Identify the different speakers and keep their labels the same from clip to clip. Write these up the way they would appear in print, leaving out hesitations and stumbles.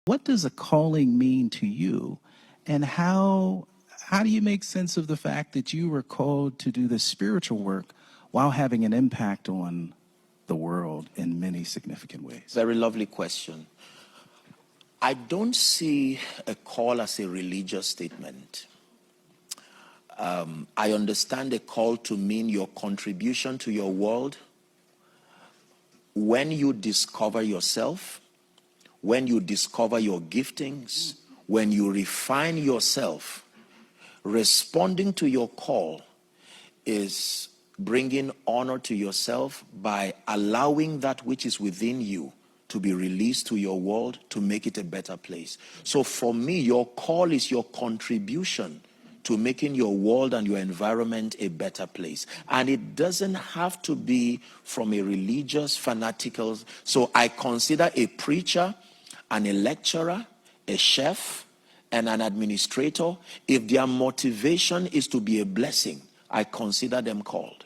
Speaker 1: What does a calling mean to you? And how do you make sense of the fact that you were called to do this spiritual work while having an impact on the world in many significant ways?
Speaker 2: Very lovely question. I don't see a call as a religious statement. I understand a call to mean your contribution to your world when you discover yourself, when you discover your giftings, when you refine yourself. Responding to your call is bringing honor to yourself by allowing that which is within you to be released to your world to make it a better place. So for me, your call is your contribution to making your world and your environment a better place. And it doesn't have to be from a religious, fanatical. So I consider a preacher and a lecturer, a chef, and an administrator, if their motivation is to be a blessing, I consider them called.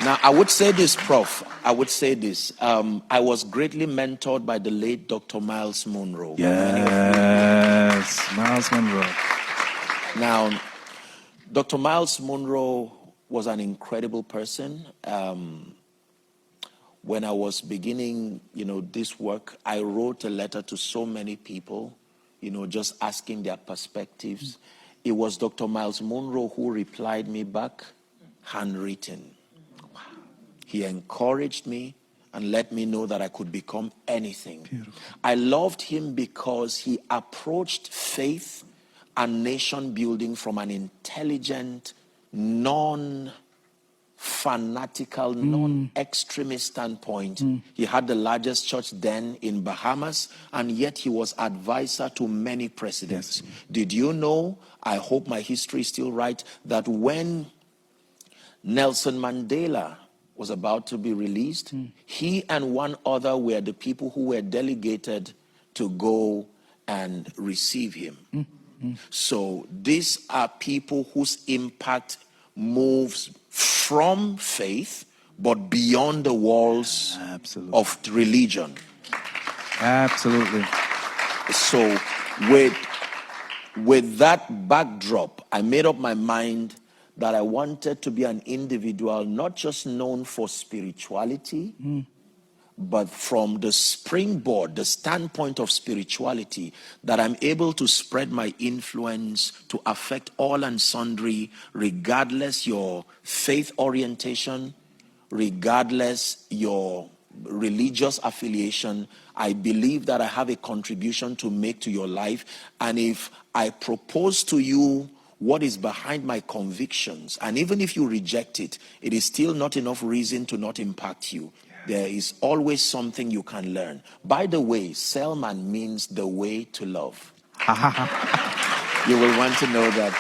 Speaker 2: Now, I would say this, Prof. I would say this. I was greatly mentored by the late Dr. Miles Monroe.
Speaker 1: Yes, Miles Monroe.
Speaker 2: Now, Dr. Miles Monroe was an incredible person. When I was beginning, this work, I wrote a letter to so many people, just asking their perspectives. It was Dr. Miles Monroe who replied me back, handwritten. He encouraged me and let me know that I could become anything.
Speaker 1: Beautiful.
Speaker 2: I loved him because he approached faith and nation building from an intelligent, non-fanatical, non-extremist standpoint. He had the largest church then in Bahamas, and yet he was advisor to many presidents.
Speaker 1: Yes.
Speaker 2: Did you know, I hope my history is still right, that when Nelson Mandela was about to be released, he and one other were the people who were delegated to go and receive him. So these are people whose impact moves from faith, but beyond the walls
Speaker 1: Absolutely.
Speaker 2: of religion.
Speaker 1: Absolutely.
Speaker 2: So with that backdrop, I made up my mind that I wanted to be an individual, not just known for spirituality, but from the springboard, the standpoint of spirituality, that I'm able to spread my influence to affect all and sundry, regardless your faith orientation, regardless your religious affiliation. I believe that I have a contribution to make to your life. And if I propose to you what is behind my convictions, and even if you reject it, it is still not enough reason to not impact you. There is always something you can learn. By the way, Selman means the way to love. You will want to know that.